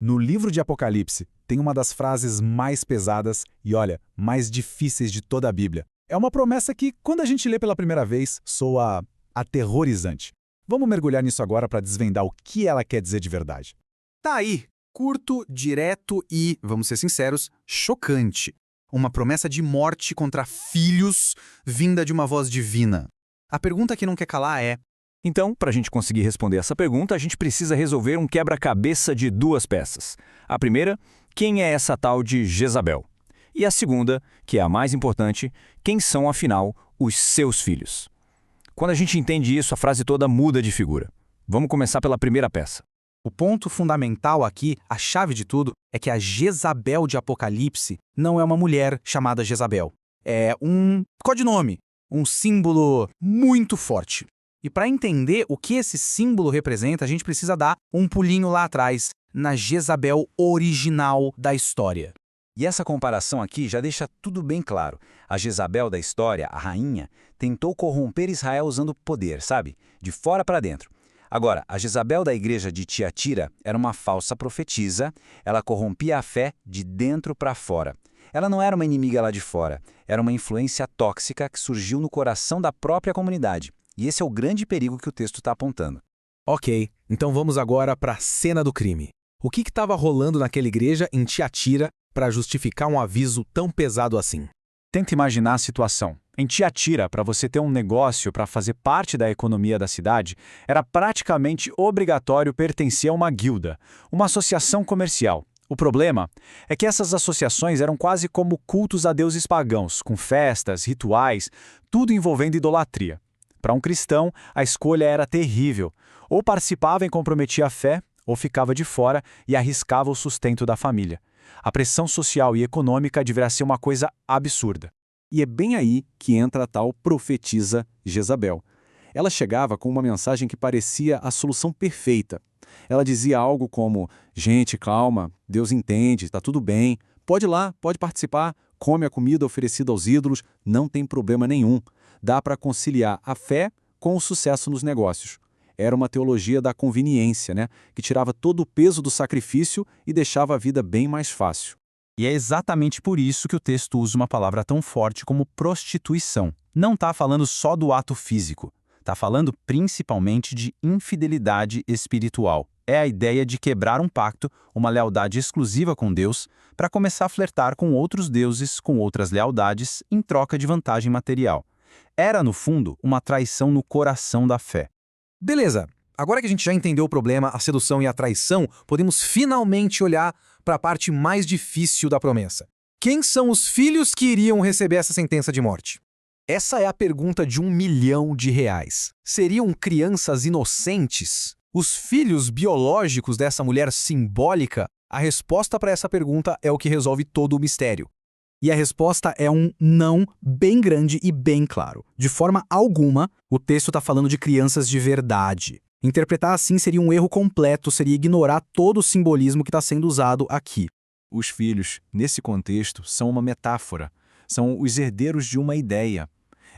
No livro de Apocalipse, tem uma das frases mais pesadas e, olha, mais difíceis de toda a Bíblia. É uma promessa que, quando a gente lê pela primeira vez, soa aterrorizante. Vamos mergulhar nisso agora para desvendar o que ela quer dizer de verdade. Tá aí, curto, direto e, vamos ser sinceros, chocante. Uma promessa de morte contra filhos vinda de uma voz divina. A pergunta que não quer calar é: Então, para a gente conseguir responder essa pergunta, a gente precisa resolver um quebra-cabeça de duas peças. A primeira, quem é essa tal de Jezabel? E a segunda, que é a mais importante, quem são, afinal, os seus filhos? Quando a gente entende isso, a frase toda muda de figura. Vamos começar pela primeira peça. o ponto fundamental aqui, a chave de tudo, é que a Jezabel de Apocalipse não é uma mulher chamada Jezabel. É um codinome, um símbolo muito forte. E para entender o que esse símbolo representa, a gente precisa dar um pulinho lá atrás, na Jezabel original da história. E essa comparação aqui já deixa tudo bem claro. A Jezabel da história, a rainha, tentou corromper Israel usando poder, sabe? De fora para dentro. Agora, a Jezabel da igreja de Tiatira era uma falsa profetisa, ela corrompia a fé de dentro para fora. Ela não era uma inimiga lá de fora, era uma influência tóxica que surgiu no coração da própria comunidade. E esse é o grande perigo que o texto está apontando. Ok, então vamos agora para a cena do crime. O que estava rolando naquela igreja em Tiatira para justificar um aviso tão pesado assim? Tenta imaginar a situação. Em Tiatira, para você ter um negócio para fazer parte da economia da cidade, era praticamente obrigatório pertencer a uma guilda, uma associação comercial. O problema é que essas associações eram quase como cultos a deuses pagãos, com festas, rituais, tudo envolvendo idolatria. Para um cristão, a escolha era terrível. Ou participava e comprometia a fé, ou ficava de fora e arriscava o sustento da família. A pressão social e econômica deveria ser uma coisa absurda. E é bem aí que entra a tal profetisa Jezabel. Ela chegava com uma mensagem que parecia a solução perfeita. Ela dizia algo como: gente, calma, Deus entende, está tudo bem, pode ir lá, pode participar, come a comida oferecida aos ídolos, não tem problema nenhum. Dá para conciliar a fé com o sucesso nos negócios. Era uma teologia da conveniência, né? Que tirava todo o peso do sacrifício e deixava a vida bem mais fácil. E é exatamente por isso que o texto usa uma palavra tão forte como prostituição. Não está falando só do ato físico, está falando principalmente de infidelidade espiritual. É a ideia de quebrar um pacto, uma lealdade exclusiva com Deus, para começar a flertar com outros deuses, com outras lealdades, em troca de vantagem material. Era, no fundo, uma traição no coração da fé. Beleza, agora que a gente já entendeu o problema, a sedução e a traição, podemos finalmente olhar para a parte mais difícil da promessa. Quem são os filhos que iriam receber essa sentença de morte? Essa é a pergunta de R$1 milhão. Seriam crianças inocentes? Os filhos biológicos dessa mulher simbólica? A resposta para essa pergunta é o que resolve todo o mistério. E a resposta é um não bem grande e bem claro. De forma alguma, o texto está falando de crianças de verdade. Interpretar assim seria um erro completo, seria ignorar todo o simbolismo que está sendo usado aqui. Os filhos, nesse contexto, são uma metáfora. São os herdeiros de uma ideia.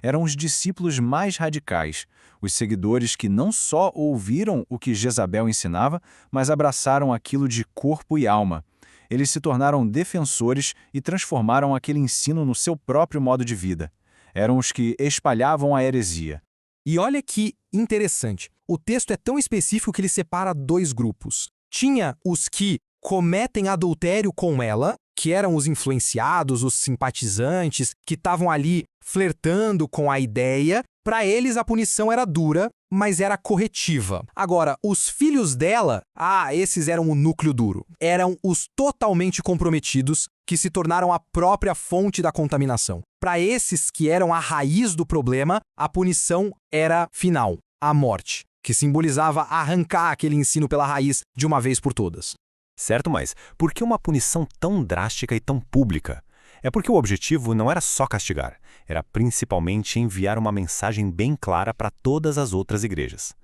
Eram os discípulos mais radicais, os seguidores que não só ouviram o que Jezabel ensinava, mas abraçaram aquilo de corpo e alma. Eles se tornaram defensores e transformaram aquele ensino no seu próprio modo de vida. Eram os que espalhavam a heresia. E olha que interessante, o texto é tão específico que ele separa dois grupos. Tinha os que cometem adultério com ela, que eram os influenciados, os simpatizantes, que estavam ali flertando com a ideia. Para eles a punição era dura, mas era corretiva. Agora, os filhos dela, esses eram o núcleo duro. Eram os totalmente comprometidos, que se tornaram a própria fonte da contaminação. Para esses que eram a raiz do problema, a punição era final, a morte, que simbolizava arrancar aquele ensino pela raiz de uma vez por todas. Certo, mas por que uma punição tão drástica e tão pública? É porque o objetivo não era só castigar, era principalmente enviar uma mensagem bem clara para todas as outras igrejas.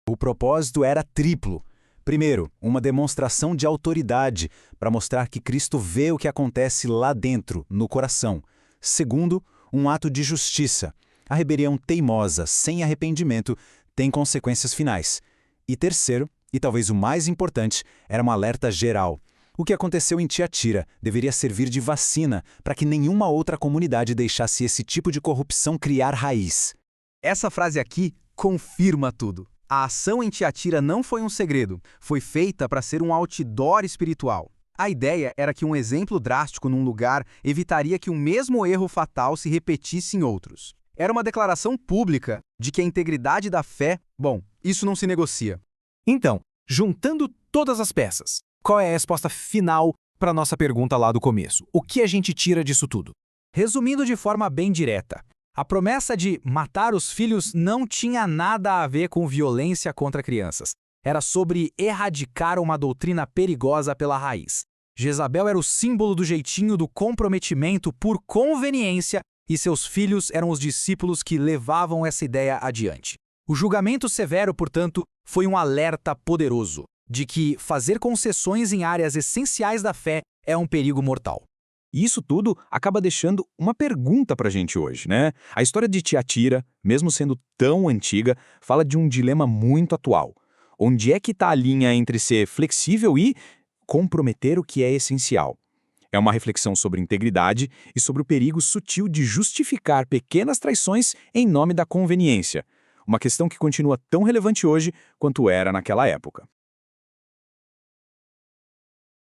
O propósito era triplo. Primeiro, uma demonstração de autoridade, para mostrar que Cristo vê o que acontece lá dentro, no coração. Segundo, um ato de justiça. A rebelião teimosa, sem arrependimento, tem consequências finais. E terceiro, e talvez o mais importante, era um alerta geral. O que aconteceu em Tiatira deveria servir de vacina para que nenhuma outra comunidade deixasse esse tipo de corrupção criar raiz. Essa frase aqui confirma tudo. A ação em Tiatira não foi um segredo, foi feita para ser um outdoor espiritual. A ideia era que um exemplo drástico num lugar evitaria que o mesmo erro fatal se repetisse em outros. Era uma declaração pública de que a integridade da fé, isso não se negocia. Então, juntando todas as peças, qual é a resposta final para a nossa pergunta lá do começo? O que a gente tira disso tudo? Resumindo de forma bem direta, a promessa de matar os filhos não tinha nada a ver com violência contra crianças. Era sobre erradicar uma doutrina perigosa pela raiz. Jezabel era o símbolo do jeitinho do comprometimento por conveniência e seus filhos eram os discípulos que levavam essa ideia adiante. O julgamento severo, portanto, foi um alerta poderoso de que fazer concessões em áreas essenciais da fé é um perigo mortal. E isso tudo acaba deixando uma pergunta pra gente hoje, né? A história de Tiatira, mesmo sendo tão antiga, fala de um dilema muito atual. Onde é que está a linha entre ser flexível e comprometer o que é essencial? É uma reflexão sobre integridade e sobre o perigo sutil de justificar pequenas traições em nome da conveniência. Uma questão que continua tão relevante hoje quanto era naquela época.